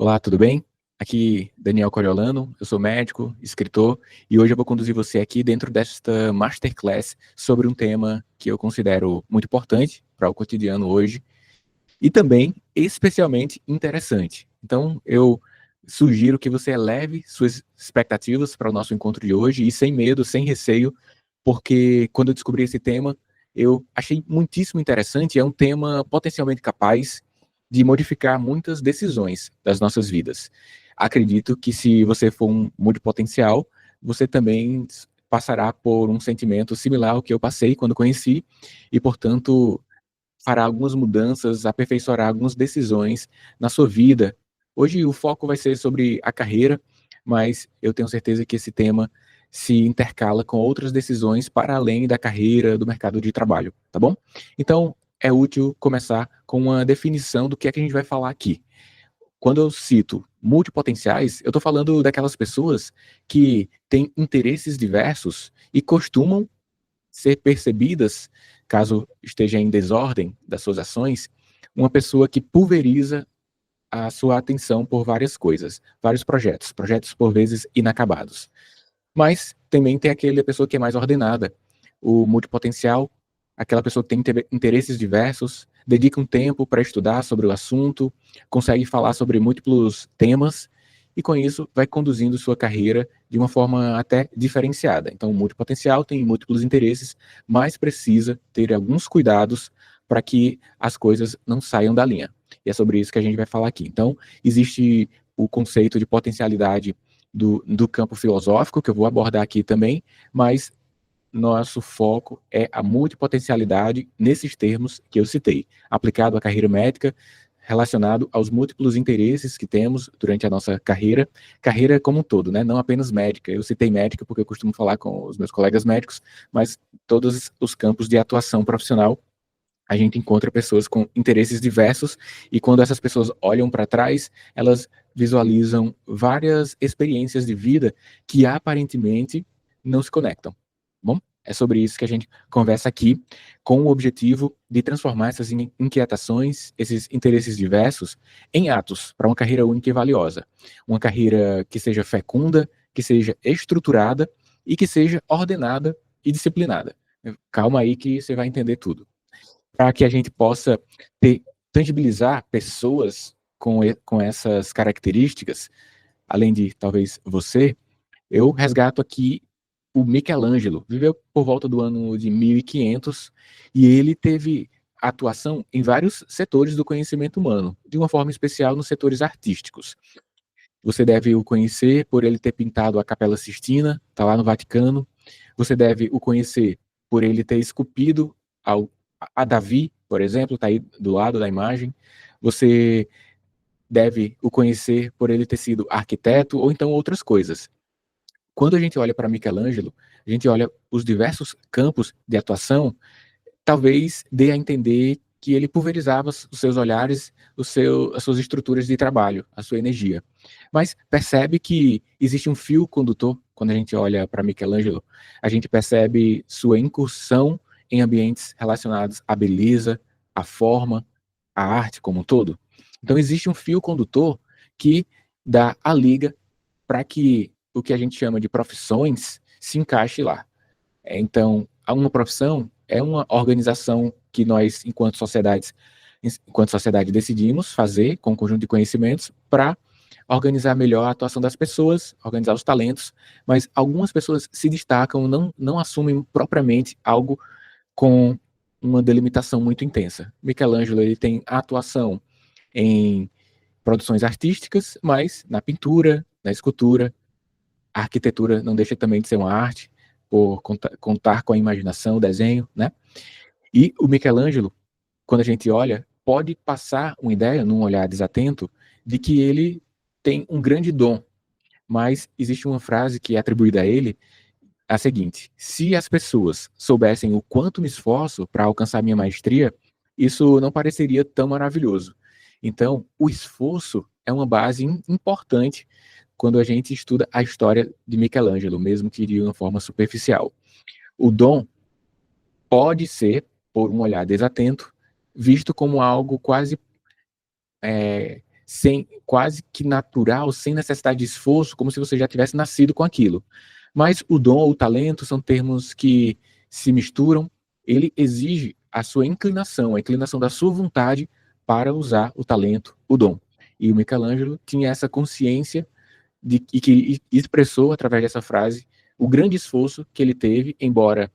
Olá, tudo bem? Aqui Daniel Coriolano, eu sou médico, escritor, e hoje eu vou conduzir você aqui dentro desta masterclass sobre um tema que eu considero muito importante para o cotidiano hoje e também especialmente interessante. Então, eu sugiro que você eleve suas expectativas para o nosso encontro de hoje e sem medo, sem receio, porque quando eu descobri esse tema, eu achei muitíssimo interessante. É um tema potencialmente capaz de modificar muitas decisões das nossas vidas. Acredito que se você for um multipotencial, você também passará por um sentimento similar ao que eu passei quando conheci e, portanto, fará algumas mudanças, aperfeiçoará algumas decisões na sua vida. Hoje o foco vai ser sobre a carreira, mas eu tenho certeza que esse tema se intercala com outras decisões para além da carreira, do mercado de trabalho, tá bom? Então, é útil começar com uma definição do que é que a gente vai falar aqui. Quando eu cito multipotenciais, eu estou falando daquelas pessoas que têm interesses diversos e costumam ser percebidas, caso esteja em desordem das suas ações, uma pessoa que pulveriza a sua atenção por várias coisas, vários projetos, projetos por vezes inacabados. Mas também tem aquela pessoa que é mais ordenada, o multipotencial, aquela pessoa que tem interesses diversos, dedica um tempo para estudar sobre o assunto, consegue falar sobre múltiplos temas e com isso vai conduzindo sua carreira de uma forma até diferenciada. Então, o multipotencial tem múltiplos interesses, mas precisa ter alguns cuidados para que as coisas não saiam da linha. E é sobre isso que a gente vai falar aqui. Então, existe o conceito de potencialidade do campo filosófico, que eu vou abordar aqui também, mas nosso foco é a multipotencialidade nesses termos que eu citei, aplicado à carreira médica, relacionado aos múltiplos interesses que temos durante a nossa carreira como um todo, né? Não apenas médica. Eu citei médica porque eu costumo falar com os meus colegas médicos, mas todos os campos de atuação profissional a gente encontra pessoas com interesses diversos e quando essas pessoas olham para trás, elas visualizam várias experiências de vida que aparentemente não se conectam. Bom, é sobre isso que a gente conversa aqui, com o objetivo de transformar essas inquietações, esses interesses diversos, em atos para uma carreira única e valiosa. Uma carreira que seja fecunda, que seja estruturada e que seja ordenada e disciplinada. Calma aí que você vai entender tudo para que a gente possa tangibilizar pessoas com essas características, além de talvez você, eu resgato aqui o Michelangelo. Viveu por volta do ano de 1500 e ele teve atuação em vários setores do conhecimento humano, de uma forma especial nos setores artísticos. Você deve o conhecer por ele ter pintado a Capela Sistina, está lá no Vaticano. Você deve o conhecer por ele ter esculpido a Davi, por exemplo, está aí do lado da imagem. Você deve o conhecer por ele ter sido arquiteto ou então outras coisas. Quando a gente olha para Michelangelo, a gente olha os diversos campos de atuação, talvez dê a entender que ele pulverizava os seus olhares, as suas estruturas de trabalho, a sua energia. Mas percebe que existe um fio condutor quando a gente olha para Michelangelo, a gente percebe sua incursão em ambientes relacionados à beleza, à forma, à arte como um todo. Então existe um fio condutor que dá a liga para que o que a gente chama de profissões se encaixe lá. Então, uma profissão é uma organização que nós, enquanto sociedade, decidimos fazer com um conjunto de conhecimentos para organizar melhor a atuação das pessoas, organizar os talentos, mas algumas pessoas se destacam, não assumem propriamente algo com uma delimitação muito intensa. Michelangelo ele tem atuação em produções artísticas, mas na pintura, na escultura, a arquitetura não deixa também de ser uma arte, por contar com a imaginação, o desenho, né? E o Michelangelo, quando a gente olha, pode passar uma ideia, num olhar desatento, de que ele tem um grande dom, mas existe uma frase que é atribuída a ele, a seguinte: se as pessoas soubessem o quanto me esforço para alcançar minha maestria, isso não pareceria tão maravilhoso. Então, o esforço é uma base importante quando a gente estuda a história de Michelangelo, mesmo que de uma forma superficial. O dom pode ser, por um olhar desatento, visto como algo quase sem quase que natural, sem necessidade de esforço, como se você já tivesse nascido com aquilo. Mas o dom ou o talento são termos que se misturam. Ele exige a sua inclinação, a inclinação da sua vontade para usar o talento, o dom. E o Michelangelo tinha essa consciência e que expressou através dessa frase o grande esforço que ele teve, embora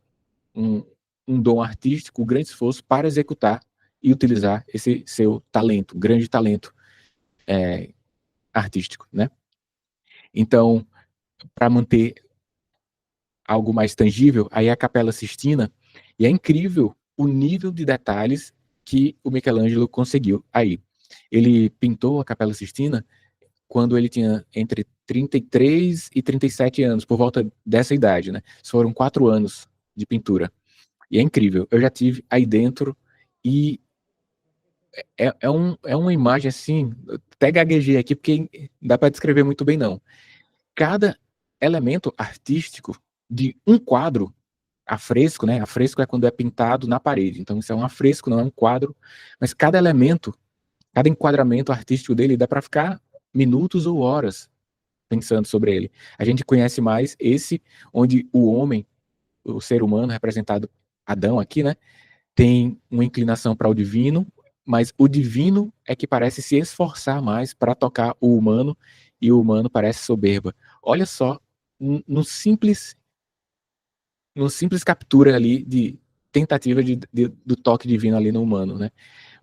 um, um dom artístico, um grande esforço para executar e utilizar esse seu talento, grande talento artístico, né? Então, para manter algo mais tangível, aí a Capela Sistina, e é incrível o nível de detalhes que o Michelangelo conseguiu aí. Ele pintou a Capela Sistina quando ele tinha entre 33 e 37 anos, por volta dessa idade, né? Foram 4 anos de pintura. E é incrível. Eu já tive aí dentro e é uma imagem assim, até gaguejei aqui porque não dá para descrever muito bem não. Cada elemento artístico de um quadro afresco, né? Afresco é quando é pintado na parede. Então isso é um afresco, não é um quadro. Mas cada elemento, cada enquadramento artístico dele dá para ficar minutos ou horas pensando sobre ele. A gente conhece mais esse onde o homem, o ser humano representado Adão aqui, né? Tem uma inclinação para o divino, mas o divino é que parece se esforçar mais para tocar o humano e o humano parece soberba. Olha só, no simples captura ali de tentativa do toque divino ali no humano, né?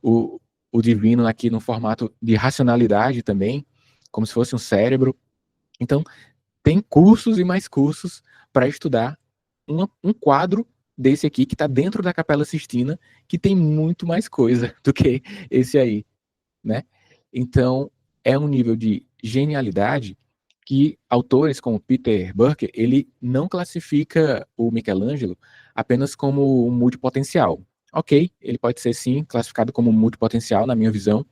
O, o divino aqui no formato de racionalidade também, como se fosse um cérebro. Então, tem cursos e mais cursos para estudar um quadro desse aqui que está dentro da Capela Sistina, que tem muito mais coisa do que esse aí, né? Então, é um nível de genialidade que autores como Peter Burke, ele não classifica o Michelangelo apenas como um multipotencial. Ok, ele pode ser sim classificado como multipotencial, na minha visão,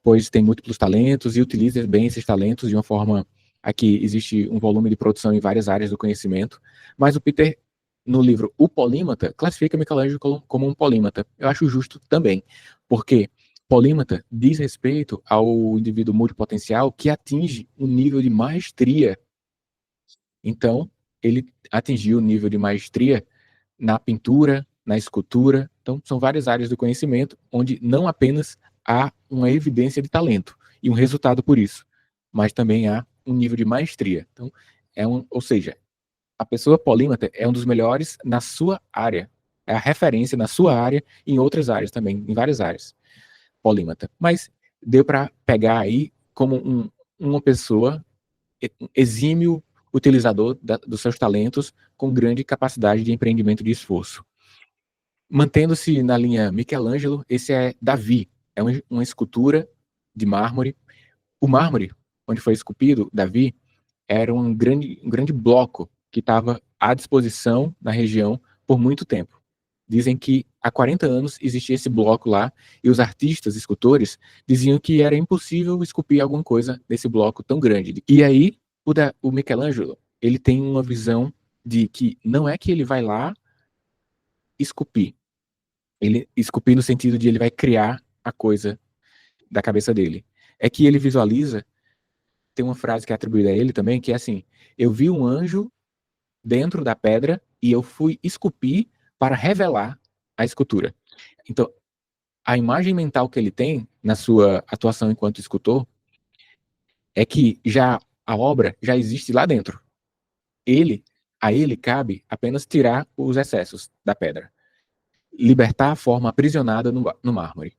pois tem múltiplos talentos e utiliza bem esses talentos de uma forma. Aqui existe um volume de produção em várias áreas do conhecimento, mas o Peter, no livro O Polímata, classifica Michelangelo como um polímata. Eu acho justo também, porque polímata diz respeito ao indivíduo multipotencial que atinge um nível de maestria. Então, ele atingiu o nível de maestria na pintura, na escultura. Então, são várias áreas do conhecimento onde não apenas há uma evidência de talento e um resultado por isso, mas também há um nível de maestria. Então, ou seja, a pessoa polímata é um dos melhores na sua área, é a referência na sua área e em outras áreas também, em várias áreas, polímata. Mas deu para pegar aí como uma pessoa exímio utilizador dos seus talentos com grande capacidade de empreendimento de esforço. Mantendo-se na linha Michelangelo, esse é Davi, é uma escultura de mármore. O mármore, onde foi esculpido Davi, era um grande bloco que estava à disposição na região por muito tempo. Dizem que há 40 anos existia esse bloco lá e os artistas, escultores, diziam que era impossível esculpir alguma coisa nesse bloco tão grande. E aí, o Michelangelo, ele tem uma visão de que não é que ele vai lá esculpir. Ele esculpir no sentido de ele vai criar a coisa da cabeça dele. É que ele visualiza, tem uma frase que é atribuída a ele também, que é assim: eu vi um anjo dentro da pedra e eu fui esculpir para revelar a escultura. Então, a imagem mental que ele tem na sua atuação enquanto escultor é que já a obra já existe lá dentro. A ele cabe apenas tirar os excessos da pedra, libertar a forma aprisionada no mármore,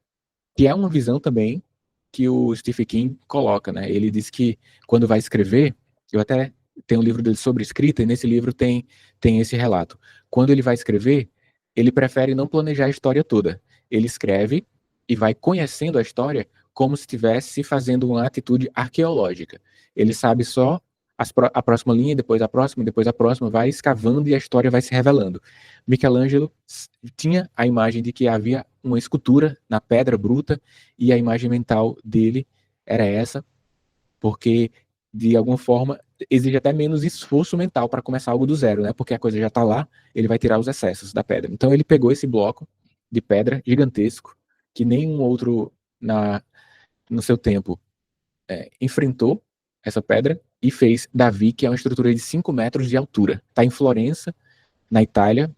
que é uma visão também que o Stephen King coloca, né? Ele diz que quando vai escrever, eu até tenho um livro dele sobre escrita, e nesse livro tem esse relato. Quando ele vai escrever, ele prefere não planejar a história toda. Ele escreve e vai conhecendo a história como se estivesse fazendo uma atitude arqueológica. Ele sabe só a próxima linha, depois a próxima, vai escavando e a história vai se revelando. Michelangelo tinha a imagem de que havia uma escultura na pedra bruta e a imagem mental dele era essa, porque de alguma forma exige até menos esforço mental para começar algo do zero, né? Porque a coisa já está lá, ele vai tirar os excessos da pedra. Então ele pegou esse bloco de pedra gigantesco que nenhum outro no seu tempo enfrentou essa pedra e fez Davi, que é uma estrutura de 5 metros de altura. Está em Florença, na Itália.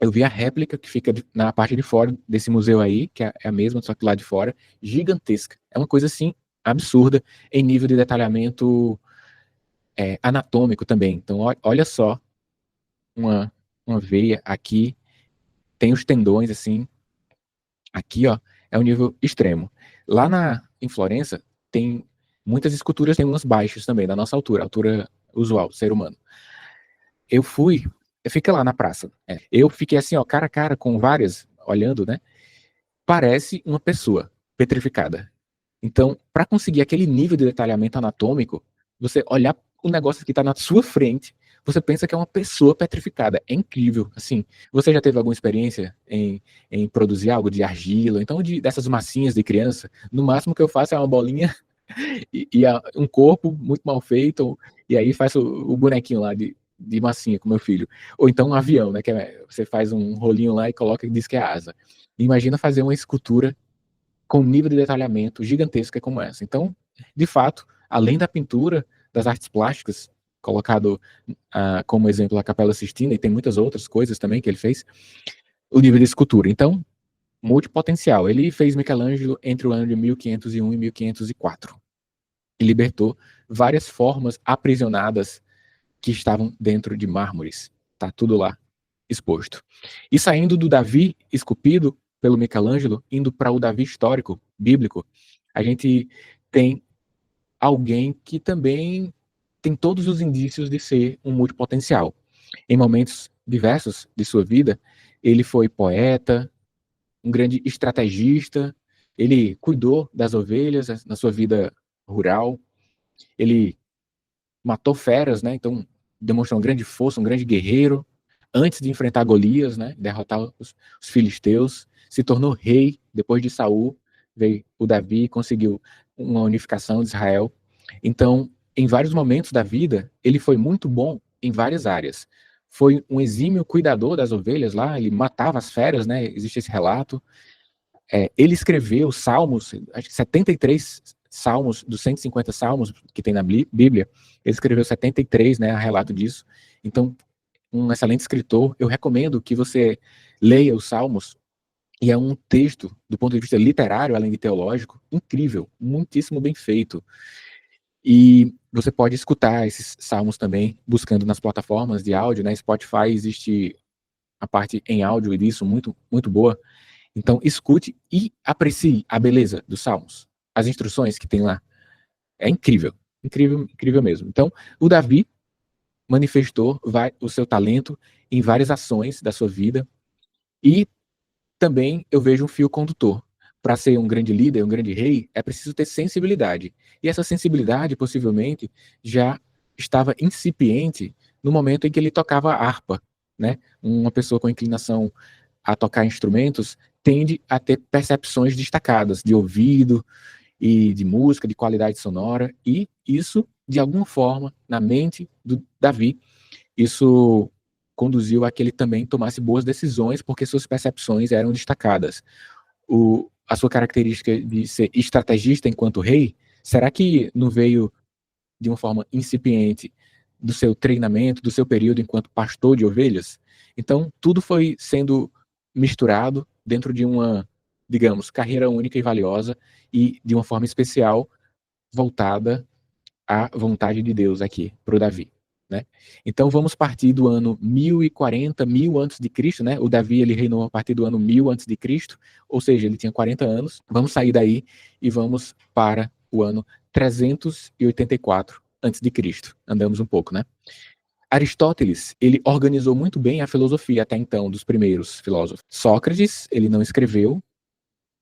Eu vi a réplica que fica na parte de fora desse museu aí, que é a mesma, só que lá de fora, gigantesca. É uma coisa assim absurda em nível de detalhamento anatômico também. Então, olha só, uma veia aqui, tem os tendões assim, aqui, ó, é um nível extremo. Lá em Florença, tem muitas esculturas, tem umas baixas também, da nossa altura usual, ser humano. Fica lá na praça. Eu fiquei assim, ó, cara a cara com várias, olhando, né? Parece uma pessoa petrificada. Então, para conseguir aquele nível de detalhamento anatômico, você olhar o negócio que está na sua frente, você pensa que é uma pessoa petrificada. É incrível. Assim, você já teve alguma experiência em produzir algo de argila, então dessas massinhas de criança? No máximo que eu faço é uma bolinha e um corpo muito mal feito, e aí faz o bonequinho lá de massinha com meu filho. Ou então um avião, né? Você faz um rolinho lá e coloca e diz que é asa. Imagina fazer uma escultura com um nível de detalhamento gigantesca como essa. Então, de fato, além da pintura, das artes plásticas, colocado como exemplo a Capela Sistina, e tem muitas outras coisas também que ele fez, o nível de escultura. Então, multipotencial. Ele fez Michelangelo entre o ano de 1501 e 1504. E libertou várias formas aprisionadas que estavam dentro de mármores. Tá tudo lá exposto. E saindo do Davi esculpido pelo Michelangelo, indo para o Davi histórico, bíblico, a gente tem alguém que também tem todos os indícios de ser um multipotencial. Em momentos diversos de sua vida, ele foi poeta, um grande estrategista, ele cuidou das ovelhas na sua vida rural, ele matou feras, né? Então demonstrou uma grande força, um grande guerreiro. Antes de enfrentar Golias, né? Derrotar os filisteus, se tornou rei depois de Saul. Veio o Davi e conseguiu uma unificação de Israel. Então, em vários momentos da vida, ele foi muito bom em várias áreas. Foi um exímio cuidador das ovelhas lá, ele matava as feras, né? Existe esse relato. Ele escreveu salmos, acho que 73 salmos, dos 150 salmos que tem na Bíblia, ele escreveu 73, né, a relato disso. Então, um excelente escritor, eu recomendo que você leia os salmos, e é um texto, do ponto de vista literário, além de teológico, incrível, muitíssimo bem feito. E você pode escutar esses salmos também, buscando nas plataformas de áudio, né, Spotify existe a parte em áudio disso, muito, muito boa. Então, escute e aprecie a beleza dos salmos. As instruções que tem lá. É incrível. Incrível, incrível mesmo. Então, o Davi manifestou o seu talento em várias ações da sua vida. E também eu vejo um fio condutor. Para ser um grande líder, um grande rei, é preciso ter sensibilidade. E essa sensibilidade, possivelmente, já estava incipiente no momento em que ele tocava a harpa. Né? Uma pessoa com inclinação a tocar instrumentos tende a ter percepções destacadas de ouvido e de música, de qualidade sonora, e isso, de alguma forma, na mente do Davi, isso conduziu a que ele também tomasse boas decisões, porque suas percepções eram destacadas. A sua característica de ser estrategista enquanto rei, será que não veio de uma forma incipiente do seu treinamento, do seu período enquanto pastor de ovelhas? Então, tudo foi sendo misturado dentro de uma, digamos, carreira única e valiosa e de uma forma especial voltada à vontade de Deus aqui para o Davi. Né? Então vamos partir do ano 1040, 1000 antes de Cristo, né? O Davi ele reinou a partir do ano 1000 antes de Cristo, ou seja, ele tinha 40 anos. Vamos sair daí e vamos para o ano 384 antes de Cristo. Andamos um pouco, né? Aristóteles, ele organizou muito bem a filosofia até então dos primeiros filósofos. Sócrates, ele não escreveu,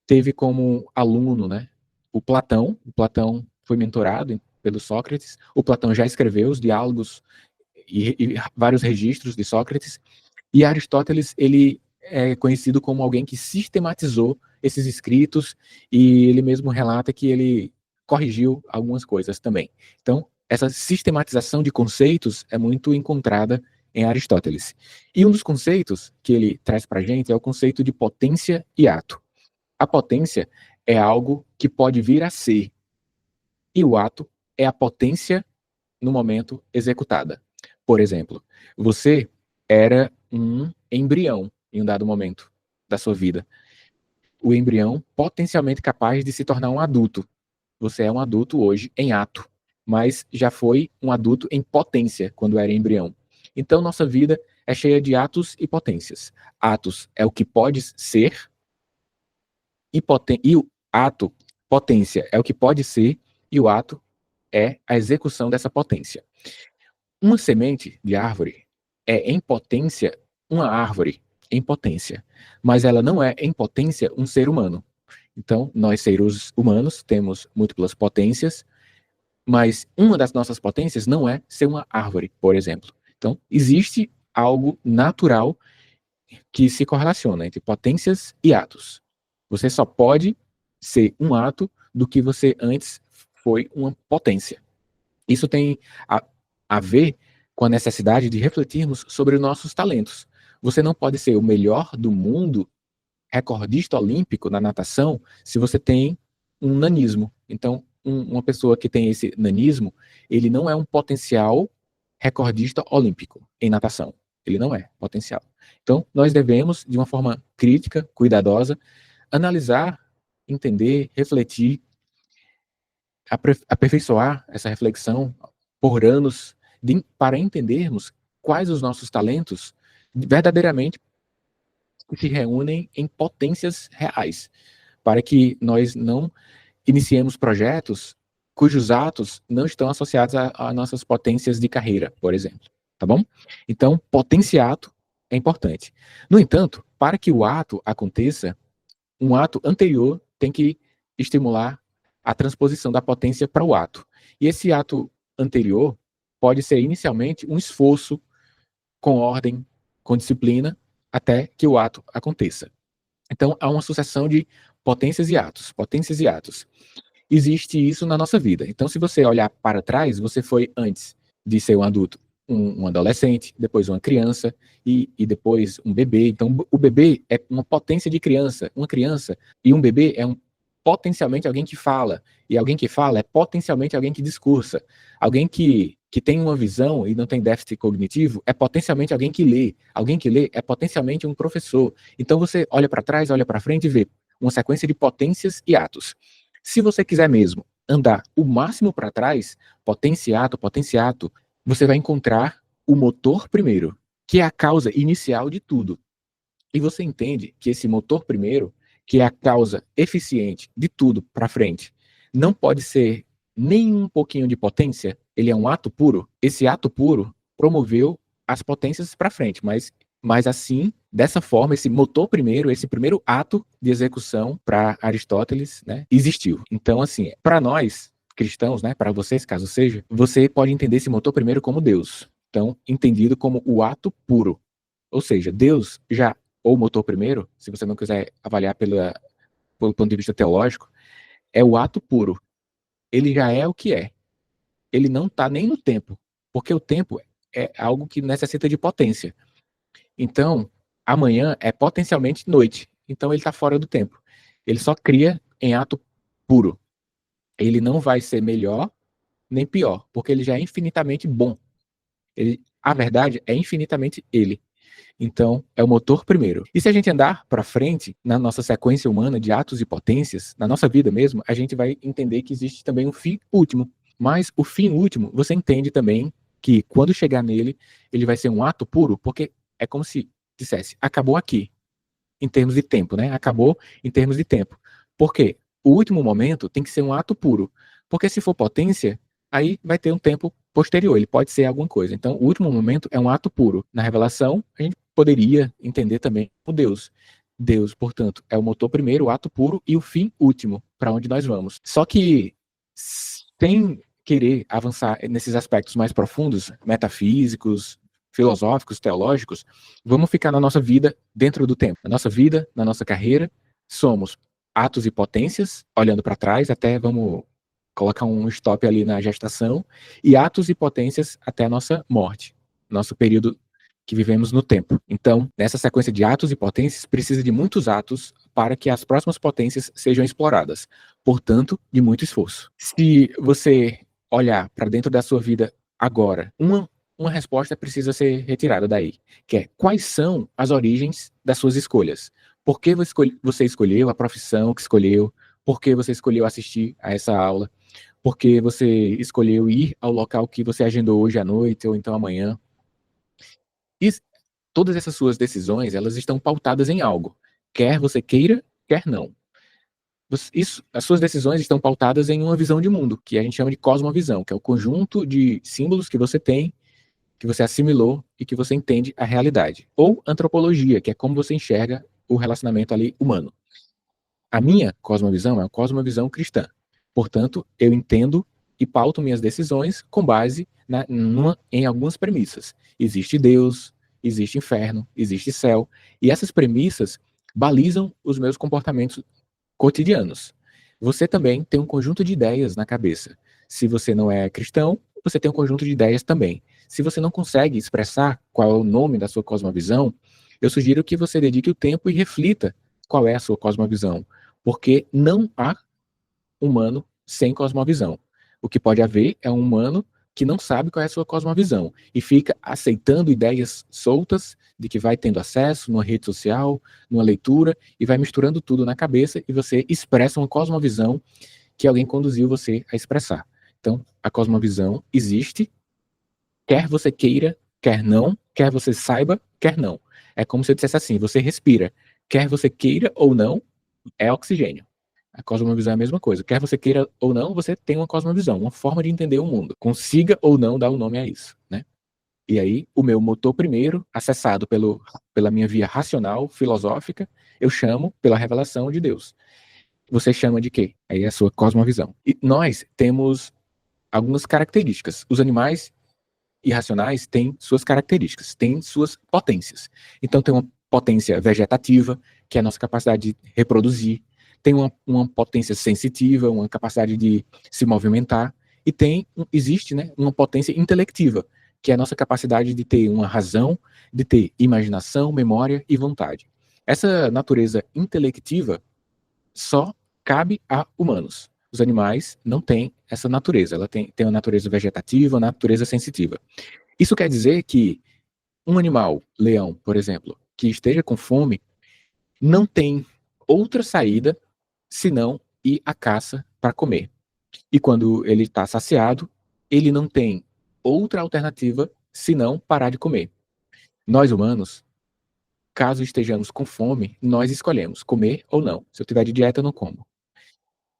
teve como aluno, né, o Platão. O Platão foi mentorado pelo Sócrates. O Platão já escreveu os diálogos e vários registros de Sócrates. E Aristóteles, ele é conhecido como alguém que sistematizou esses escritos, e ele mesmo relata que ele corrigiu algumas coisas também. Então, essa sistematização de conceitos é muito encontrada em Aristóteles. E um dos conceitos que ele traz para a gente é o conceito de potência e ato. A potência é algo que pode vir a ser, E o ato é a potência no momento executada. Por exemplo, você era um embrião em um dado momento da sua vida. O embrião potencialmente capaz de se tornar um adulto. Você é um adulto hoje em ato, mas já foi um adulto em potência quando era embrião. Então, nossa vida é cheia de atos e potências. Atos é o que pode ser, e o ato, potência, é o que pode ser, e o ato é a execução dessa potência. Uma semente de árvore é, em potência, uma árvore em potência, mas ela não é, em potência, um ser humano. Então, nós, seres humanos, temos múltiplas potências, mas uma das nossas potências não é ser uma árvore, por exemplo. Então, existe algo natural que se correlaciona entre potências e atos. Você só pode ser um ato do que você antes foi uma potência. Isso tem a ver com a necessidade de refletirmos sobre os nossos talentos. Você não pode ser o melhor do mundo, recordista olímpico na natação, se você tem um nanismo. Então, uma pessoa que tem esse nanismo, ele não é um potencial recordista olímpico em natação. Ele não é potencial. Então, nós devemos, de uma forma crítica, cuidadosa, analisar, entender, refletir, aperfeiçoar essa reflexão por anos, para entendermos quais os nossos talentos verdadeiramente se reúnem em potências reais, para que nós não iniciemos projetos cujos atos não estão associados a nossas potências de carreira, por exemplo, tá bom? Então, potenciato é importante. No entanto, para que o ato aconteça, um ato anterior tem que estimular a transposição da potência para o ato. E esse ato anterior pode ser inicialmente um esforço com ordem, com disciplina, até que o ato aconteça. Então, há uma sucessão de potências e atos, potências e atos. Existe isso na nossa vida. Então, se você olhar para trás, você foi antes de ser um adulto, um adolescente, depois uma criança e depois um bebê. Então, o bebê é uma potência de criança. Uma criança e um bebê é potencialmente alguém que fala. E alguém que fala é potencialmente alguém que discursa. Alguém que tem uma visão e não tem déficit cognitivo é potencialmente alguém que lê. Alguém que lê é potencialmente um professor. Então, você olha para trás, olha para frente e vê uma sequência de potências e atos. Se você quiser mesmo andar o máximo para trás, potenciato, potenciato, você vai encontrar o motor primeiro, que é a causa inicial de tudo. E você entende que esse motor primeiro, que é a causa eficiente de tudo para frente, não pode ser nem um pouquinho de potência, ele é um ato puro. Esse ato puro promoveu as potências para frente, mas assim, dessa forma, esse motor primeiro, esse primeiro ato de execução para Aristóteles, né, existiu. Então, assim, para nós cristãos, né, para vocês, caso seja, você pode entender esse motor primeiro como Deus. Então, entendido como o ato puro. Ou seja, Deus já, ou motor primeiro, se você não quiser avaliar pelo ponto de vista teológico, é o ato puro. Ele já é o que é. Ele não está nem no tempo, porque o tempo é algo que necessita de potência. Então, amanhã é potencialmente noite. Então, ele está fora do tempo. Ele só cria em ato puro. Ele não vai ser melhor nem pior, porque ele já é infinitamente bom. A verdade é infinitamente ele. Então, é o motor primeiro. E se a gente andar para frente na nossa sequência humana de atos e potências, na nossa vida mesmo, a gente vai entender que existe também um fim último. Mas o fim último, você entende também que quando chegar nele, ele vai ser um ato puro, porque é como se dissesse, acabou aqui, em termos de tempo, né? Acabou em termos de tempo. Por quê? O último momento tem que ser um ato puro. Porque se for potência, aí vai ter um tempo posterior, ele pode ser alguma coisa. Então, o último momento é um ato puro. Na revelação, a gente poderia entender também o Deus. Deus, portanto, é o motor primeiro, o ato puro e o fim último, para onde nós vamos. Só que, sem querer avançar nesses aspectos mais profundos, metafísicos, filosóficos, teológicos, vamos ficar na nossa vida dentro do tempo. Na nossa vida, na nossa carreira, somos atos e potências, olhando para trás, até vamos colocar um stop ali na gestação, e atos e potências até a nossa morte, nosso período que vivemos no tempo. Então, nessa sequência de atos e potências, precisa de muitos atos para que as próximas potências sejam exploradas, portanto, de muito esforço. Se você olhar para dentro da sua vida agora, uma resposta precisa ser retirada daí, que é: quais são as origens das suas escolhas? Por que você escolheu a profissão que escolheu? Por que você escolheu assistir a essa aula? Por que você escolheu ir ao local que você agendou hoje à noite ou então amanhã? E todas essas suas decisões, elas estão pautadas em algo, quer você queira, quer não. As suas decisões estão pautadas em uma visão de mundo, que a gente chama de cosmovisão, que é o conjunto de símbolos que você tem, que você assimilou e que você entende a realidade. Ou antropologia, que é como você enxerga o relacionamento ali humano. A minha cosmovisão é uma cosmovisão cristã. Portanto, eu entendo e pauto minhas decisões com base em algumas premissas. Existe Deus, existe inferno, existe céu. E essas premissas balizam os meus comportamentos cotidianos. Você também tem um conjunto de ideias na cabeça. Se você não é cristão, você tem um conjunto de ideias também. Se você não consegue expressar qual é o nome da sua cosmovisão, eu sugiro que você dedique o tempo e reflita qual é a sua cosmovisão, porque não há humano sem cosmovisão. O que pode haver é um humano que não sabe qual é a sua cosmovisão e fica aceitando ideias soltas de que vai tendo acesso numa rede social, numa leitura, e vai misturando tudo na cabeça e você expressa uma cosmovisão que alguém conduziu você a expressar. Então, a cosmovisão existe, quer você queira, quer não, quer você saiba, quer não. É como se eu dissesse assim: você respira, quer você queira ou não, é oxigênio. A cosmovisão é a mesma coisa. Quer você queira ou não, você tem uma cosmovisão, uma forma de entender o mundo. Consiga ou não dar um nome a isso, né? E aí, o meu motor primeiro, acessado pela minha via racional, filosófica, eu chamo pela revelação de Deus. Você chama de quê? Aí é a sua cosmovisão. E nós temos algumas características. Os animais irracionais têm suas características, têm suas potências. Então tem uma potência vegetativa, que é a nossa capacidade de reproduzir, tem uma potência sensitiva, uma capacidade de se movimentar, e existe, né, uma potência intelectiva, que é a nossa capacidade de ter uma razão, de ter imaginação, memória e vontade. Essa natureza intelectiva só cabe a humanos. Os animais não têm essa natureza, ela tem uma natureza vegetativa, uma natureza sensitiva. Isso quer dizer que um animal, leão, por exemplo, que esteja com fome, não tem outra saída senão ir à caça para comer. E quando ele está saciado, ele não tem outra alternativa senão parar de comer. Nós humanos, caso estejamos com fome, nós escolhemos comer ou não. Se eu tiver de dieta, eu não como.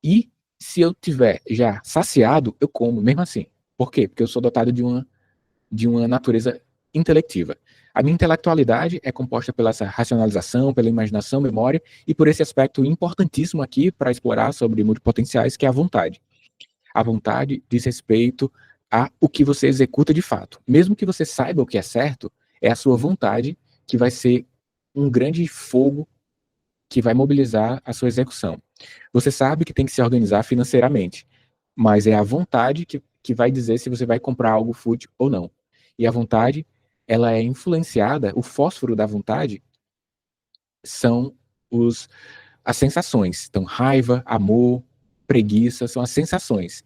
E se eu tiver já saciado, eu como, mesmo assim. Por quê? Porque eu sou dotado de uma natureza intelectiva. A minha intelectualidade é composta pela essa racionalização, pela imaginação, memória, e por esse aspecto importantíssimo aqui para explorar sobre multipotenciais, que é a vontade. A vontade diz respeito a o que você executa de fato. Mesmo que você saiba o que é certo, é a sua vontade que vai ser um grande fogo que vai mobilizar a sua execução. Você sabe que tem que se organizar financeiramente, mas é a vontade que vai dizer se você vai comprar algo fútil ou não. E a vontade, ela é influenciada, o fósforo da vontade são as sensações. Então, raiva, amor, preguiça, são as sensações.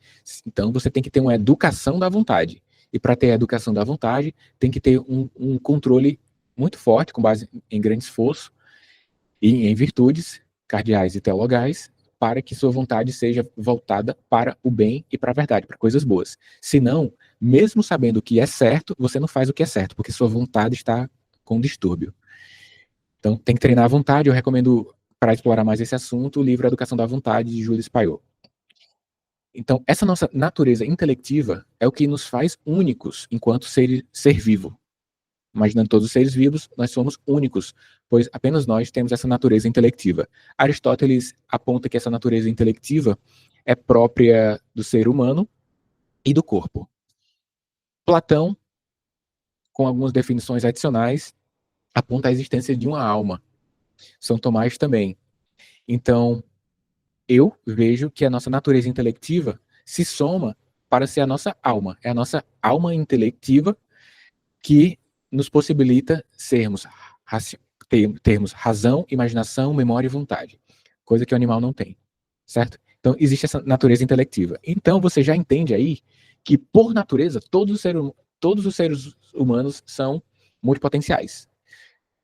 Então, você tem que ter uma educação da vontade. E para ter a educação da vontade, tem que ter um controle muito forte, com base em grande esforço, e em virtudes cardeais e teologais, para que sua vontade seja voltada para o bem e para a verdade, para coisas boas. Senão, mesmo sabendo o que é certo, você não faz o que é certo, porque sua vontade está com distúrbio. Então, tem que treinar a vontade. Eu recomendo, para explorar mais esse assunto, o livro Educação da Vontade, de Júlio Spaiol. Então, essa nossa natureza intelectiva é o que nos faz únicos enquanto ser vivo. Imaginando todos os seres vivos, nós somos únicos, pois apenas nós temos essa natureza intelectiva. Aristóteles aponta que essa natureza intelectiva é própria do ser humano e do corpo. Platão, com algumas definições adicionais, aponta a existência de uma alma. São Tomás também. Então, eu vejo que a nossa natureza intelectiva se soma para ser a nossa alma. É a nossa alma intelectiva que nos possibilita sermos termos razão, imaginação, memória e vontade, coisa que o animal não tem, certo? Então, existe essa natureza intelectiva. Então, você já entende aí que, por natureza, todos os seres humanos são multipotenciais.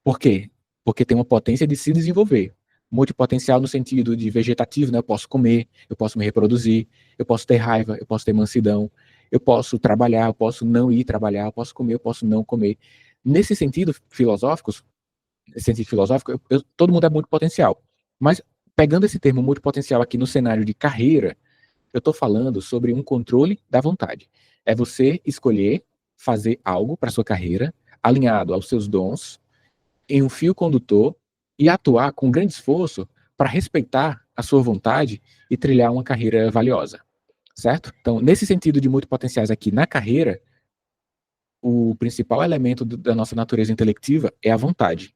Por quê? Porque tem uma potência de se desenvolver. Multipotencial no sentido de vegetativo, né? Eu posso comer, eu posso me reproduzir, eu posso ter raiva, eu posso ter mansidão, eu posso trabalhar, eu posso não ir trabalhar, eu posso comer, eu posso não comer. Nesse sentido filosófico, todo mundo é multipotencial. Mas pegando esse termo multipotencial aqui no cenário de carreira, eu estou falando sobre um controle da vontade. É você escolher fazer algo para sua carreira, alinhado aos seus dons, em um fio condutor, e atuar com grande esforço para respeitar a sua vontade e trilhar uma carreira valiosa, certo? Então, nesse sentido de multipotenciais aqui na carreira, o principal elemento da nossa natureza intelectiva é a vontade,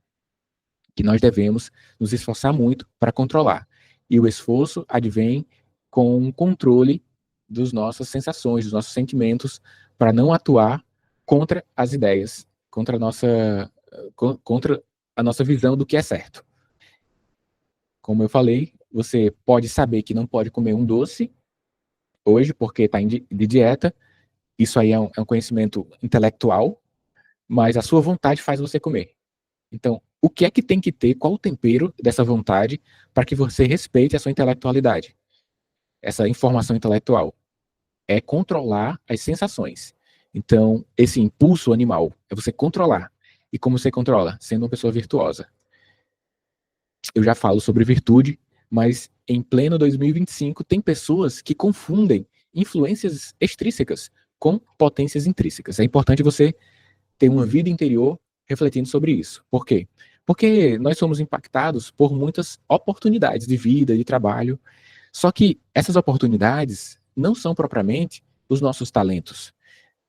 que nós devemos nos esforçar muito para controlar. E o esforço advém com um controle das nossas sensações, dos nossos sentimentos, para não atuar contra as ideias, contra a nossa visão do que é certo. Como eu falei, você pode saber que não pode comer um doce hoje porque está de dieta. Isso aí é um conhecimento intelectual, mas a sua vontade faz você comer. Então, o que é que tem que ter, qual o tempero dessa vontade para que você respeite a sua intelectualidade? Essa informação intelectual é controlar as sensações. Então, esse impulso animal é você controlar. E como você controla? Sendo uma pessoa virtuosa. Eu já falo sobre virtude, mas em pleno 2025 tem pessoas que confundem influências extrínsecas com potências intrínsecas. É importante você ter uma vida interior refletindo sobre isso. Por quê? Porque nós somos impactados por muitas oportunidades de vida, de trabalho, só que essas oportunidades não são propriamente os nossos talentos.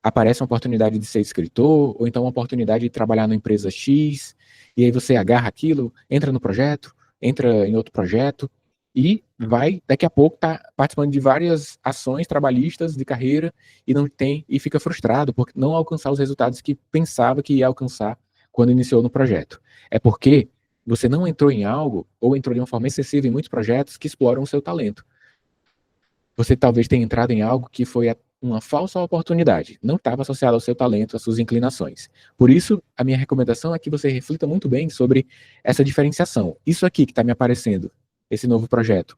Aparece uma oportunidade de ser escritor, ou então uma oportunidade de trabalhar numa empresa X, e aí você agarra aquilo, entra no projeto, entra em outro projeto, e vai, daqui a pouco, tá participando de várias ações trabalhistas de carreira, e fica frustrado por não alcançar os resultados que pensava que ia alcançar quando iniciou no projeto. É porque você não entrou em algo, ou entrou de uma forma excessiva em muitos projetos que exploram o seu talento. Você talvez tenha entrado em algo que foi uma falsa oportunidade, não estava associado ao seu talento, às suas inclinações. Por isso, a minha recomendação é que você reflita muito bem sobre essa diferenciação. Isso aqui que está me aparecendo, esse novo projeto,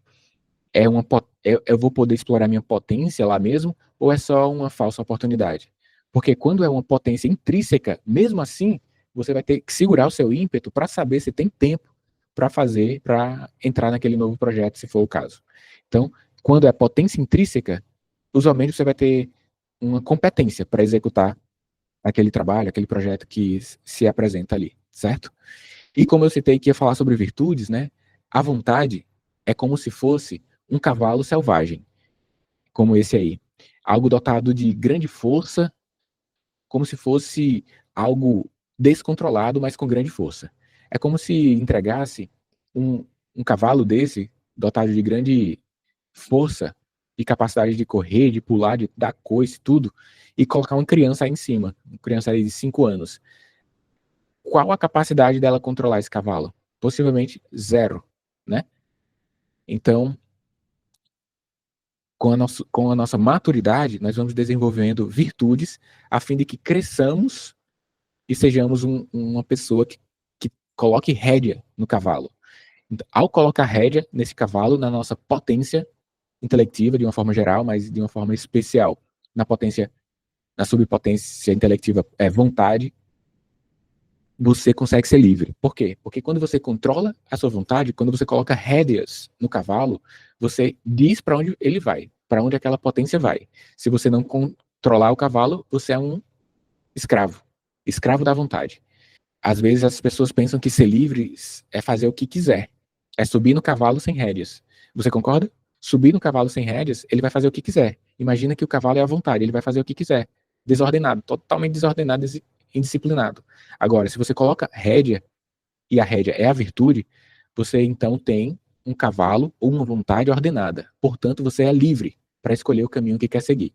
eu vou poder explorar minha potência lá mesmo, ou é só uma falsa oportunidade? Porque quando é uma potência intrínseca, mesmo assim, você vai ter que segurar o seu ímpeto para saber se tem tempo para entrar naquele novo projeto, se for o caso. Então, quando é potência intrínseca, usualmente você vai ter uma competência para executar aquele trabalho, aquele projeto que se apresenta ali, certo? E como eu citei que ia falar sobre virtudes, né? A vontade é como se fosse um cavalo selvagem, como esse aí. Algo dotado de grande força, como se fosse algo descontrolado, mas com grande força. É como se entregasse um cavalo desse, dotado de grande força e capacidade de correr, de pular, de dar coice, tudo, e colocar uma criança aí em cima, uma criança aí de 5 anos. Qual a capacidade dela controlar esse cavalo? Possivelmente zero, né? Então, com a nossa maturidade, nós vamos desenvolvendo virtudes a fim de que cresçamos e sejamos uma pessoa que coloque rédea no cavalo. Então, ao colocar rédea nesse cavalo, na nossa potência intelectiva, de uma forma geral, mas de uma forma especial, na subpotência intelectiva, vontade, você consegue ser livre. Por quê? Porque quando você controla a sua vontade, quando você coloca rédeas no cavalo, você diz para onde ele vai, para onde aquela potência vai. Se você não controlar o cavalo, você é um escravo, escravo da vontade. Às vezes as pessoas pensam que ser livre é fazer o que quiser, é subir no cavalo sem rédeas. Você concorda? Subir no cavalo sem rédeas, ele vai fazer o que quiser. Imagina que o cavalo é à vontade, ele vai fazer o que quiser. Desordenado, totalmente desordenado, indisciplinado. Agora, se você coloca rédea, e a rédea é a virtude, você então tem um cavalo ou uma vontade ordenada. Portanto, você é livre para escolher o caminho que quer seguir.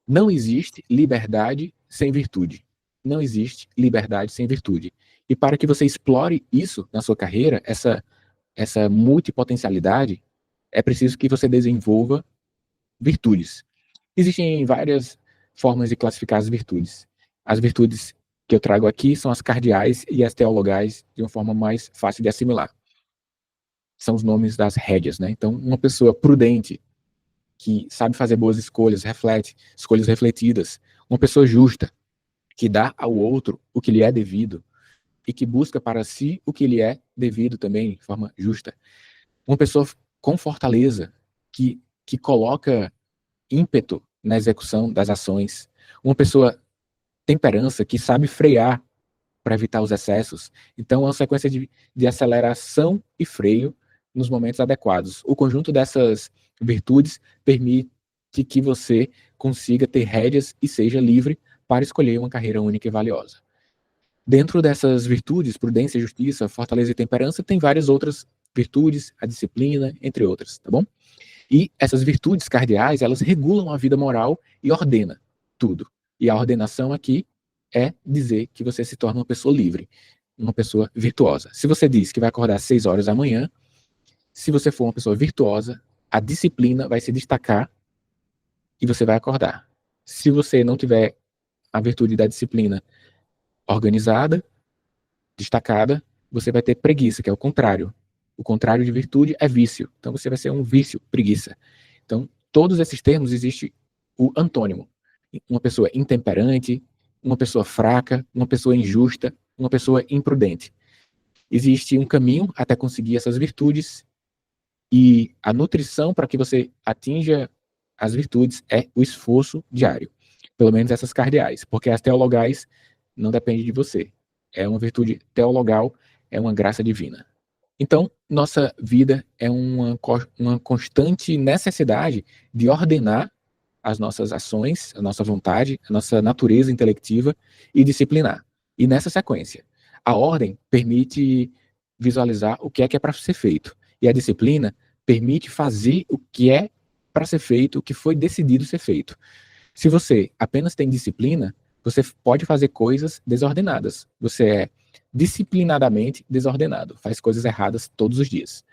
Não existe liberdade sem virtude. não existe liberdade sem virtude. E para que você explore isso na sua carreira, essa multipotencialidade, é preciso que você desenvolva virtudes. Existem várias formas de classificar as virtudes. As virtudes que eu trago aqui são as cardeais e as teologais, de uma forma mais fácil de assimilar. São os nomes das rédeas, né? Então, uma pessoa prudente, que sabe fazer boas escolhas, reflete, escolhas refletidas. Uma pessoa justa, que dá ao outro o que lhe é devido e que busca para si o que lhe é devido também, de forma justa. Uma pessoa com fortaleza, que coloca ímpeto na execução das ações. Uma pessoa temperança, que sabe frear para evitar os excessos. Então, é uma sequência de aceleração e freio nos momentos adequados. O conjunto dessas virtudes permite que você consiga ter rédeas e seja livre para escolher uma carreira única e valiosa. Dentro dessas virtudes, prudência, justiça, fortaleza e temperança, tem várias outras virtudes, a disciplina, entre outras, tá bom? E essas virtudes cardeais, elas regulam a vida moral e ordena tudo. E a ordenação aqui é dizer que você se torna uma pessoa livre, uma pessoa virtuosa. Se você diz que vai acordar às 6 horas da manhã, se você for uma pessoa virtuosa, a disciplina vai se destacar e você vai acordar. Se você não tiver a virtude da disciplina organizada, destacada, você vai ter preguiça, que é o contrário. O contrário de virtude é vício. Então você vai ser um vício, preguiça. Então, todos esses termos existe o antônimo. Uma pessoa intemperante, uma pessoa fraca, uma pessoa injusta, uma pessoa imprudente. Existe um caminho até conseguir essas virtudes e a nutrição para que você atinja as virtudes é o esforço diário. Pelo menos essas cardeais, porque as teologais não dependem de você. É uma virtude teologal, é uma graça divina. Então, nossa vida é uma constante necessidade de ordenar as nossas ações, a nossa vontade, a nossa natureza intelectiva e disciplinar. E nessa sequência, a ordem permite visualizar o que é para ser feito. E a disciplina permite fazer o que é para ser feito, o que foi decidido ser feito. Se você apenas tem disciplina, você pode fazer coisas desordenadas. Você é disciplinadamente desordenado, faz coisas erradas todos os dias.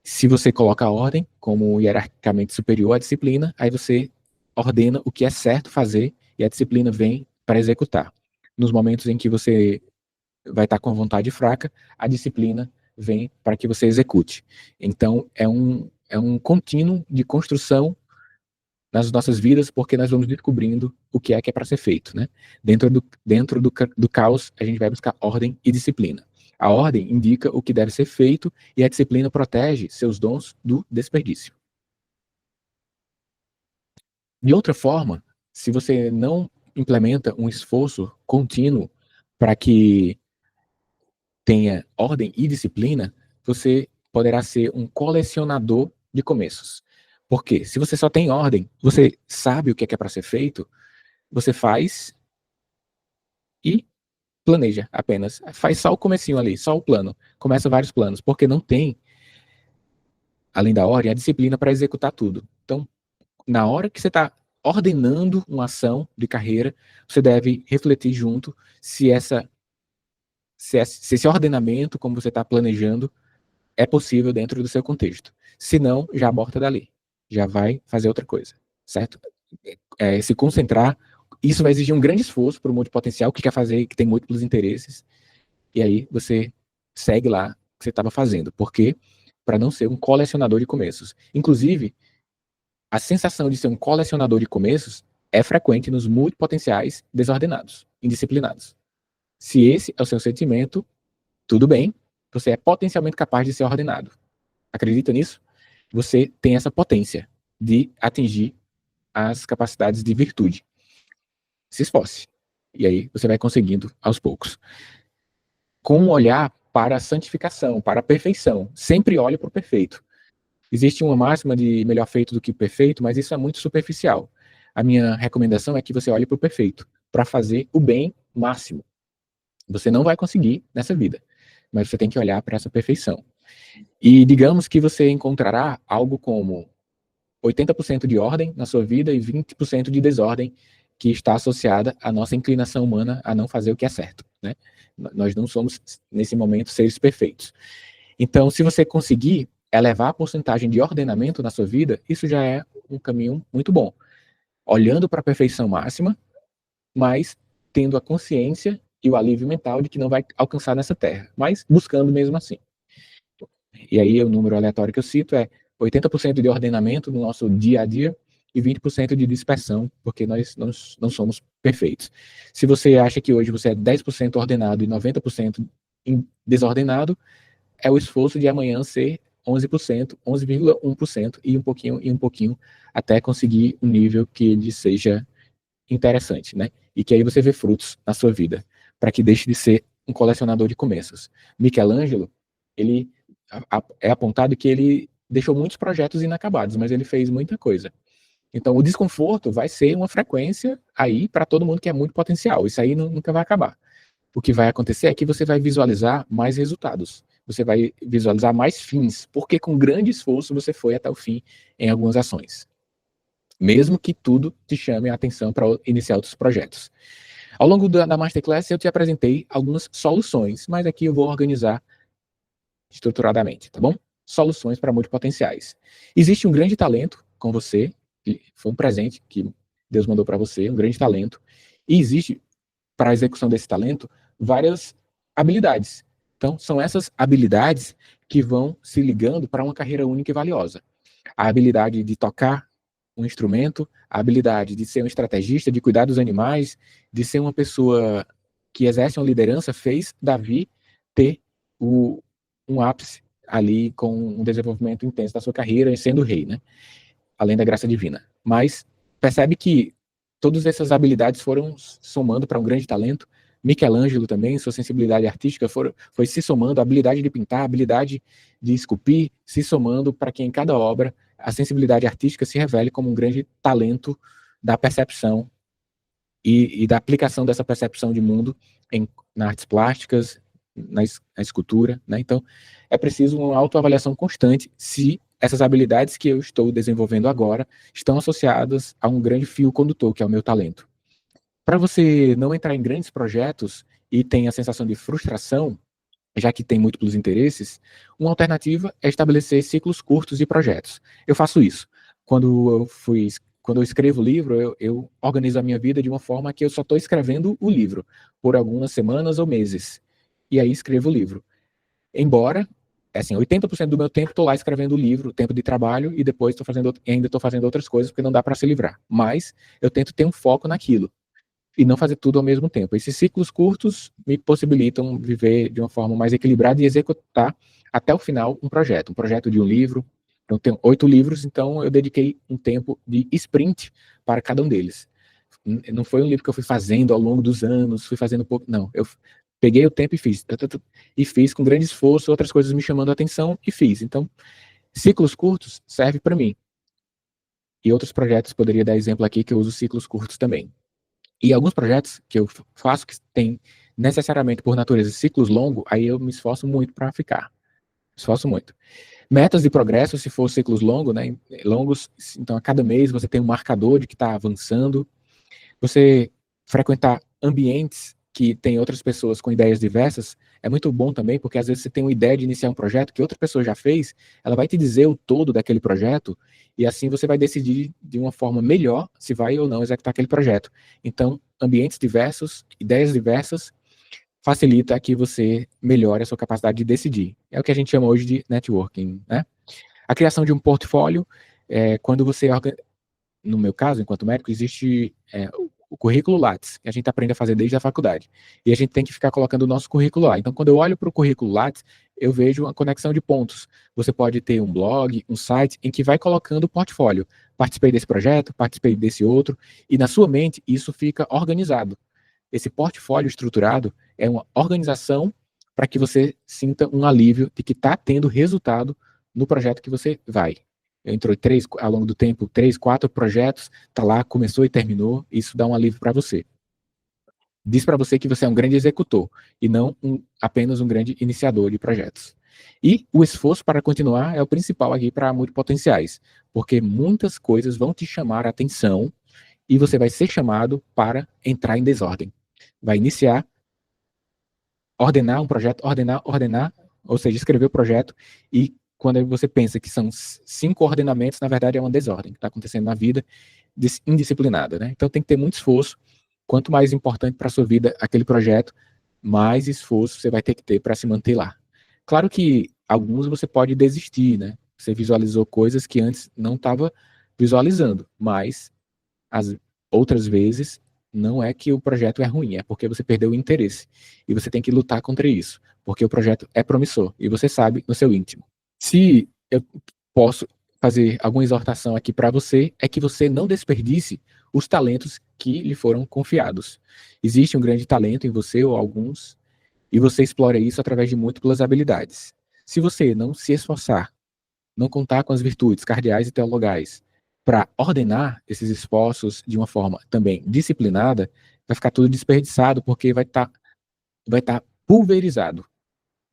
Se você coloca a ordem como hierarquicamente superior à disciplina, aí você ordena o que é certo fazer e a disciplina vem para executar. Nos momentos em que você vai estar com a vontade fraca, a disciplina vem para que você execute. Então, é um contínuo de construção nas nossas vidas, porque nós vamos descobrindo o que é para ser feito, né? Dentro do caos, a gente vai buscar ordem e disciplina. A ordem indica o que deve ser feito e a disciplina protege seus dons do desperdício. De outra forma, se você não implementa um esforço contínuo para que tenha ordem e disciplina, você poderá ser um colecionador de começos. Porque se você só tem ordem, você sabe o que é para ser feito, você faz e planeja apenas. Faz só o comecinho ali, só o plano. Começa vários planos, porque não tem, além da ordem, a disciplina para executar tudo. Então, na hora que você está ordenando uma ação de carreira, você deve refletir junto se esse ordenamento, como você está planejando, é possível dentro do seu contexto. Se não, já aborta dali. Já vai fazer outra coisa, certo? Se concentrar, isso vai exigir um grande esforço para o multipotencial que quer fazer, que tem múltiplos interesses, e aí você segue lá o que você estava fazendo. Por quê? Para não ser um colecionador de começos. Inclusive, a sensação de ser um colecionador de começos é frequente nos multipotenciais desordenados, indisciplinados. Se esse é o seu sentimento, tudo bem, você é potencialmente capaz de ser ordenado. Acredita nisso? Você tem essa potência de atingir as capacidades de virtude. Se esforce. E aí você vai conseguindo aos poucos. Com um olhar para a santificação, para a perfeição. Sempre olhe para o perfeito. Existe uma máxima de melhor feito do que perfeito, mas isso é muito superficial. A minha recomendação é que você olhe para o perfeito, para fazer o bem máximo. Você não vai conseguir nessa vida, mas você tem que olhar para essa perfeição. E digamos que você encontrará algo como 80% de ordem na sua vida e 20% de desordem que está associada à nossa inclinação humana a não fazer o que é certo, né? Nós não somos, nesse momento, seres perfeitos. Então, se você conseguir elevar a porcentagem de ordenamento na sua vida, isso já é um caminho muito bom. Olhando para a perfeição máxima, mas tendo a consciência e o alívio mental de que não vai alcançar nessa terra, mas buscando mesmo assim. E aí o número aleatório que eu cito é 80% de ordenamento no nosso dia a dia e 20% de dispersão, porque nós não somos perfeitos. Se você acha que hoje você é 10% ordenado e 90% desordenado, é o esforço de amanhã ser 11%, 11,1% e um pouquinho, até conseguir um nível que ele seja interessante, né? E que aí você vê frutos na sua vida, para que deixe de ser um colecionador de começos. Michelangelo, ele é apontado que ele deixou muitos projetos inacabados, mas ele fez muita coisa. Então, o desconforto vai ser uma frequência aí para todo mundo que é muito potencial. Isso aí nunca vai acabar. O que vai acontecer é que você vai visualizar mais resultados. Você vai visualizar mais fins, porque com grande esforço você foi até o fim em algumas ações. Mesmo que tudo te chame a atenção para iniciar outros projetos. Ao longo da Masterclass, eu te apresentei algumas soluções, mas aqui eu vou organizar estruturadamente, tá bom? Soluções para multipotenciais. Existe um grande talento com você, que foi um presente que Deus mandou para você, um grande talento, e existe, para a execução desse talento, várias habilidades. Então, são essas habilidades que vão se ligando para uma carreira única e valiosa. A habilidade de tocar um instrumento, a habilidade de ser um estrategista, de cuidar dos animais, de ser uma pessoa que exerce uma liderança, fez Davi ter um ápice ali com um desenvolvimento intenso da sua carreira, sendo rei, né? Além da graça divina. Mas percebe que todas essas habilidades foram somando para um grande talento. Michelangelo também, sua sensibilidade artística foi se somando, a habilidade de pintar, a habilidade de esculpir, se somando para que em cada obra a sensibilidade artística se revele como um grande talento da percepção e da aplicação dessa percepção de mundo nas artes plásticas, na escultura, né? Então, é preciso uma autoavaliação constante se essas habilidades que eu estou desenvolvendo agora estão associadas a um grande fio condutor, que é o meu talento. Para você não entrar em grandes projetos e tem a sensação de frustração, já que tem múltiplos interesses, uma alternativa é estabelecer ciclos curtos de projetos. Eu faço isso. Quando eu escrevo o livro, eu organizo a minha vida de uma forma que eu só estou escrevendo o livro por algumas semanas ou meses. E aí escrevo o livro. Embora, assim, 80% do meu tempo estou lá escrevendo o livro, tempo de trabalho, e depois ainda estou fazendo outras coisas, porque não dá para se livrar. Mas eu tento ter um foco naquilo e não fazer tudo ao mesmo tempo. Esses ciclos curtos me possibilitam viver de uma forma mais equilibrada e executar até o final um projeto de um livro. Eu tenho 8 livros, então eu dediquei um tempo de sprint para cada um deles. Não foi um livro que eu fui fazendo ao longo dos anos, fui fazendo pouco, não. Eu peguei o tempo e fiz. E fiz com grande esforço, outras coisas me chamando a atenção e fiz. Então, ciclos curtos servem para mim. E outros projetos, poderia dar exemplo aqui, que eu uso ciclos curtos também. E alguns projetos que eu faço que tem necessariamente por natureza ciclos longos, aí eu me esforço muito para ficar. Me esforço muito. Metas de progresso, se for ciclos longos, né? Longos, então a cada mês você tem um marcador de que está avançando. Você frequentar ambientes que tem outras pessoas com ideias diversas é muito bom também, porque às vezes você tem uma ideia de iniciar um projeto que outra pessoa já fez, ela vai te dizer o todo daquele projeto, e assim você vai decidir de uma forma melhor se vai ou não executar aquele projeto. Então, ambientes diversos, ideias diversas, facilita que você melhore a sua capacidade de decidir. É o que a gente chama hoje de networking, né? A criação de um portfólio, quando você no meu caso, enquanto médico, existe o currículo Lattes, que a gente aprende a fazer desde a faculdade. E a gente tem que ficar colocando o nosso currículo lá. Então, quando eu olho para o currículo Lattes, eu vejo uma conexão de pontos. Você pode ter um blog, um site, em que vai colocando o portfólio. Participei desse projeto, participei desse outro, e na sua mente isso fica organizado. Esse portfólio estruturado é uma organização para que você sinta um alívio de que está tendo resultado no projeto que você vai. Entrou ao longo do tempo, 3, 4 projetos, tá lá, começou e terminou, isso dá um alívio para você. Diz para você que você é um grande executor e não apenas um grande iniciador de projetos. E o esforço para continuar é o principal aqui para multipotenciais, porque muitas coisas vão te chamar a atenção e você vai ser chamado para entrar em desordem. Vai iniciar, ordenar um projeto, ordenar, ou seja, escrever o projeto, e quando você pensa que são 5 ordenamentos, na verdade é uma desordem que está acontecendo na vida indisciplinada, né? Então tem que ter muito esforço. Quanto mais importante para a sua vida aquele projeto, mais esforço você vai ter que ter para se manter lá. Claro que alguns você pode desistir, né? Você visualizou coisas que antes não estava visualizando, mas as outras vezes não é que o projeto é ruim, é porque você perdeu o interesse. E você tem que lutar contra isso, porque o projeto é promissor e você sabe no seu íntimo. Se eu posso fazer alguma exortação aqui para você, é que você não desperdice os talentos que lhe foram confiados. Existe um grande talento em você ou alguns, e você explora isso através de múltiplas habilidades. Se você não se esforçar, não contar com as virtudes cardeais e teologais para ordenar esses esforços de uma forma também disciplinada, vai ficar tudo desperdiçado, porque vai tá pulverizado.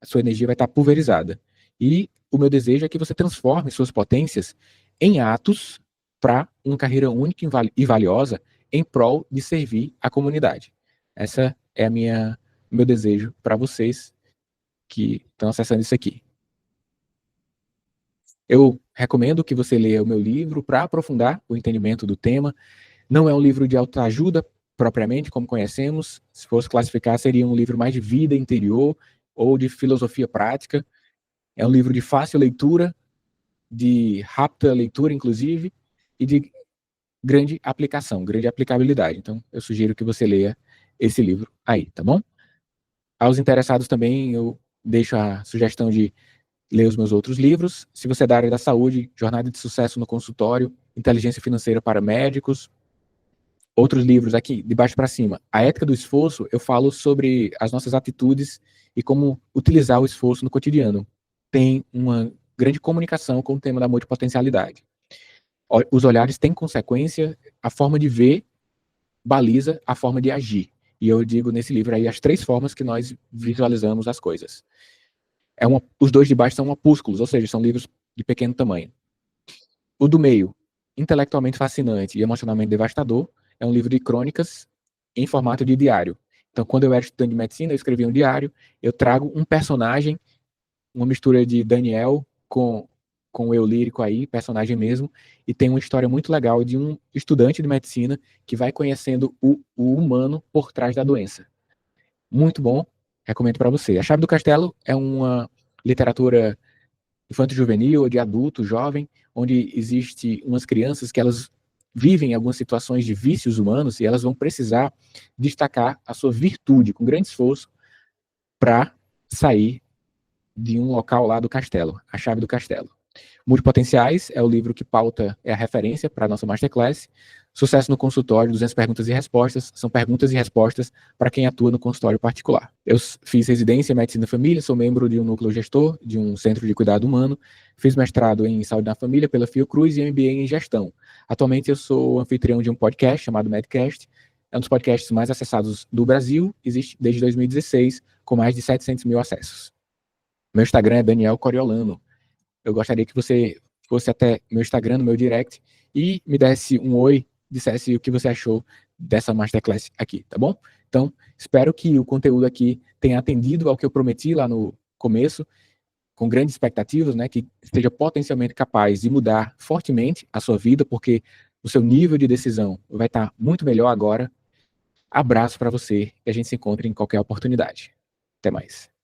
A sua energia vai estar pulverizada. E o meu desejo é que você transforme suas potências em atos para uma carreira única e valiosa em prol de servir a comunidade. Essa é meu desejo para vocês que estão acessando isso aqui. Eu recomendo que você leia o meu livro para aprofundar o entendimento do tema. Não é um livro de autoajuda propriamente, como conhecemos. Se fosse classificar, seria um livro mais de vida interior ou de filosofia prática. É um livro de fácil leitura, de rápida leitura, inclusive, e de grande aplicação, grande aplicabilidade. Então, eu sugiro que você leia esse livro aí, tá bom? Aos interessados também, eu deixo a sugestão de ler os meus outros livros. Se você é da área da saúde, Jornada de Sucesso no Consultório, Inteligência Financeira para Médicos. Outros livros aqui, de baixo para cima. A Ética do Esforço, eu falo sobre as nossas atitudes e como utilizar o esforço no cotidiano. Tem uma grande comunicação com o tema da multipotencialidade. Os olhares têm consequência, a forma de ver baliza a forma de agir. E eu digo nesse livro aí as 3 formas que nós visualizamos as coisas. Os 2 de baixo são opúsculos, ou seja, são livros de pequeno tamanho. O do meio, intelectualmente fascinante e emocionalmente devastador, é um livro de crônicas em formato de diário. Então, quando eu era estudante de medicina, eu escrevia um diário, eu trago um personagem, uma mistura de Daniel com o eu lírico aí, personagem mesmo, e tem uma história muito legal de um estudante de medicina que vai conhecendo o humano por trás da doença. Muito bom, recomendo para você. A Chave do Castelo é uma literatura infanto-juvenil, de adulto, jovem, onde existe umas crianças que elas vivem algumas situações de vícios humanos e elas vão precisar destacar a sua virtude com grande esforço para sair de um local lá do castelo, a chave do castelo. Multipotenciais é o livro que pauta, é a referência para a nossa Masterclass. Sucesso no consultório, 200 perguntas e respostas, são perguntas e respostas para quem atua no consultório particular. Eu fiz residência em Medicina da Família, sou membro de um núcleo gestor, de um centro de cuidado humano, fiz mestrado em Saúde da Família pela Fiocruz e MBA em Gestão. Atualmente eu sou anfitrião de um podcast chamado Medcast, é um dos podcasts mais acessados do Brasil, existe desde 2016, com mais de 700 mil acessos. Meu Instagram é Daniel Coriolano. Eu gostaria que você fosse até meu Instagram, no meu direct, e me desse um oi, dissesse o que você achou dessa Masterclass aqui, tá bom? Então, espero que o conteúdo aqui tenha atendido ao que eu prometi lá no começo, com grandes expectativas, né, que esteja potencialmente capaz de mudar fortemente a sua vida, porque o seu nível de decisão vai estar muito melhor agora. Abraço para você e a gente se encontra em qualquer oportunidade. Até mais.